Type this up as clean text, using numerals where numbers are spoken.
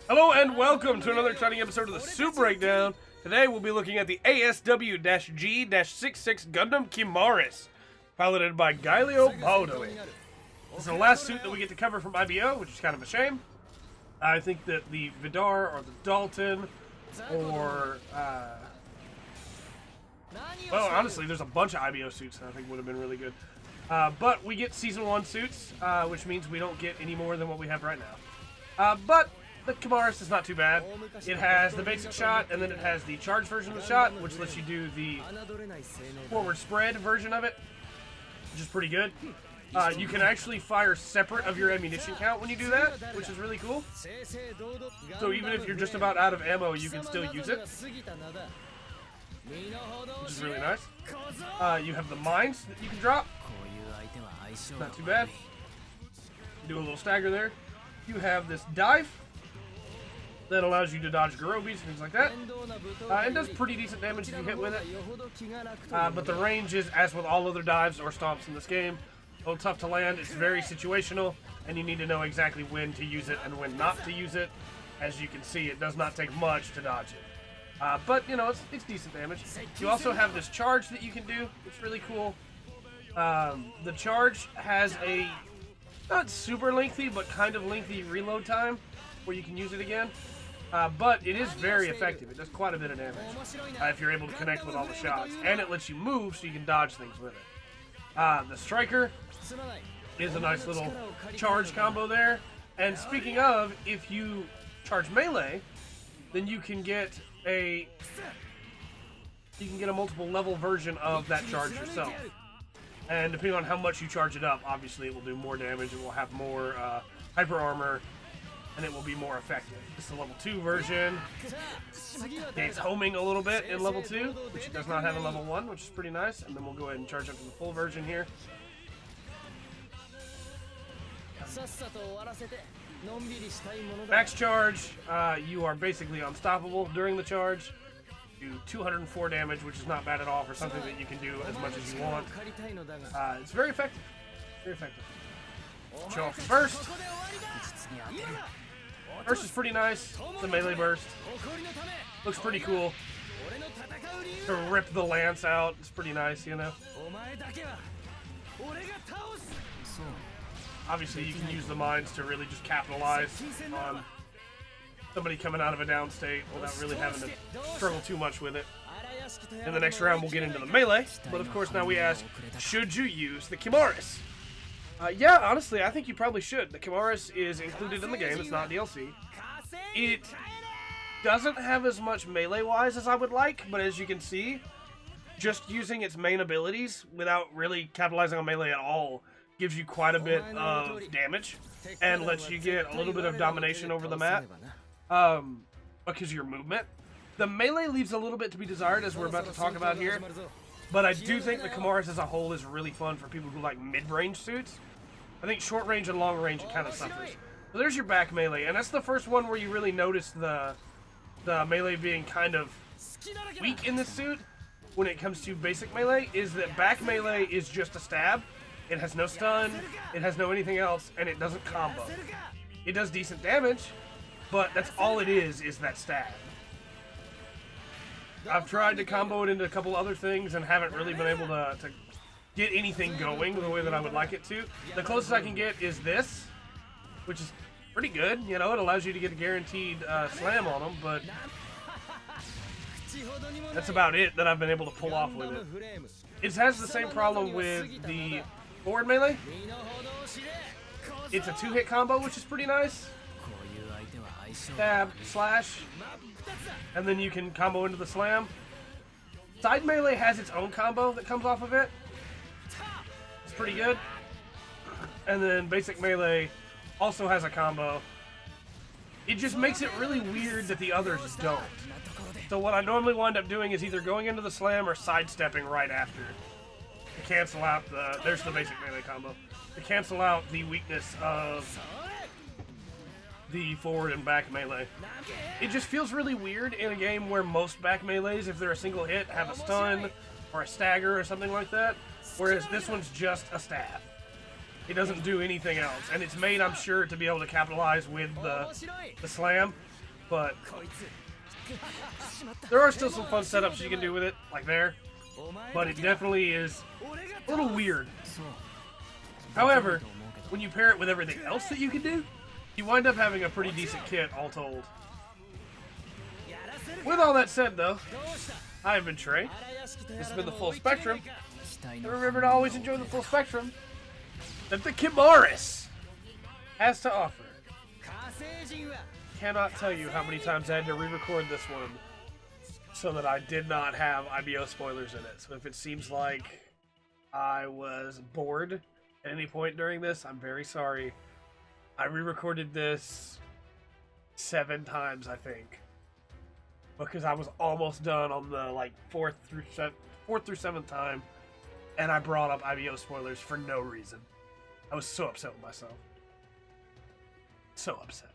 Hello and welcome to another exciting episode of the Suit Breakdown. Today we'll be looking at the ASW-G-66 Gundam Kimaris, piloted by Gailio Baldo. This is the last suit that we get to cover from IBO, which is kind of a shame. I think that the Vidar or the Dalton or, well, honestly, there's a bunch of IBO suits that I think would have been really good. But we get Season 1 suits, which means we don't get any more than what we have right now. But the Kimaris is not too bad. It has the basic shot, and then it has the charged version of the shot, which lets you do the forward spread version of it, which is pretty good. You can actually fire separate of your ammunition count when you do that, which is really cool. So even if you're just about out of ammo, you can still use it, which is really nice. You have the mines that you can drop. Not too bad. Do a little stagger there. You have this dive that allows you to dodge Garobis and things like that. It does pretty decent damage if you hit with it. But the range is, as with all other dives or stomps in this game, a little tough to land. It's very situational, and you need to know exactly when to use it and when not to use it. As you can see, it does not take much to dodge it. But, you know, it's decent damage. You also have this charge that you can do. It's really cool. The charge has a not super lengthy, but kind of lengthy reload time where you can use it again. But it is very effective. It does quite a bit of damage if you're able to connect with all the shots. And it lets you move so you can dodge things with it. The Striker is a nice little charge combo there. And speaking of, if you charge melee, then you can get a multiple level version of that charge yourself. And depending on how much you charge it up, obviously it will do more damage, it will have more hyper armor, and it will be more effective. This is the level 2 version. It's homing a little bit in level 2, which it does not have in level 1, which is pretty nice. And then we'll go ahead and charge up to the full version here. Max charge, you are basically unstoppable during the charge. Do 204 damage, which is not bad at all for something that you can do as much as you want. It's very effective. Very effective. Show off the burst. Burst is pretty nice. The melee burst. Looks pretty cool. To rip the lance out, it's pretty nice, you know. Obviously, you can use the mines to really just capitalize on somebody coming out of a down state without really having to struggle too much with it. In the next round, we'll get into the melee. But of course, now we ask, should you use the Kimaris? Yeah, honestly, I think you probably should. The Kimaris is included in the game. It's not DLC. It doesn't have as much melee-wise as I would like, but as you can see, just using its main abilities without really capitalizing on melee at all gives you quite a bit of damage and lets you get a little bit of domination over the map because of your movement. The melee leaves a little bit to be desired, as we're about to talk about here, but I do think the Kimaris as a whole is really fun for people who like mid-range suits. I think short range and long range it kind of suffers. So there's your back melee, and that's the first one where you really notice the melee being kind of weak in this suit when it comes to basic melee, is that back melee is just a stab. It has no stun, it has no anything else, and it doesn't combo. It does decent damage, but that's all it is that stab. I've tried to combo it into a couple other things and haven't really been able to get anything going the way that I would like it to. The closest I can get is this, which is pretty good. You know, it allows you to get a guaranteed slam on them, but that's about it that I've been able to pull off with it. It has the same problem with the forward melee. It's a 2-hit combo, which is pretty nice. Stab, slash, and then you can combo into the slam. Side melee has its own combo that comes off of it. It's pretty good. And then basic melee also has a combo. It just makes it really weird that the others don't. So what I normally wind up doing is either going into the slam or sidestepping right after to cancel out there's the basic melee combo, to cancel out the weakness of the forward and back melee. It just feels really weird in a game where most back melees, if they're a single hit, have a stun or a stagger or something like that, whereas this one's just a stab. It doesn't do anything else, and it's made, I'm sure, to be able to capitalize with the slam. but there are still some fun setups you can do with it, like there. But it definitely is a little weird. However, when you pair it with everything else that you can do, you wind up having a pretty decent kit, all told. With all that said, though, I have been Trey. This has been the Full Spectrum. And remember to always enjoy the full spectrum that the Kimaris has to offer. Cannot tell you how many times I had to re-record this one so that I did not have IBO spoilers in it. So if it seems like I was bored at any point during this, I'm very sorry. I re-recorded this 7 times, I think, because I was almost done on the like fourth through 7th time, and I brought up IBO spoilers for no reason. I was so upset with myself. So upset.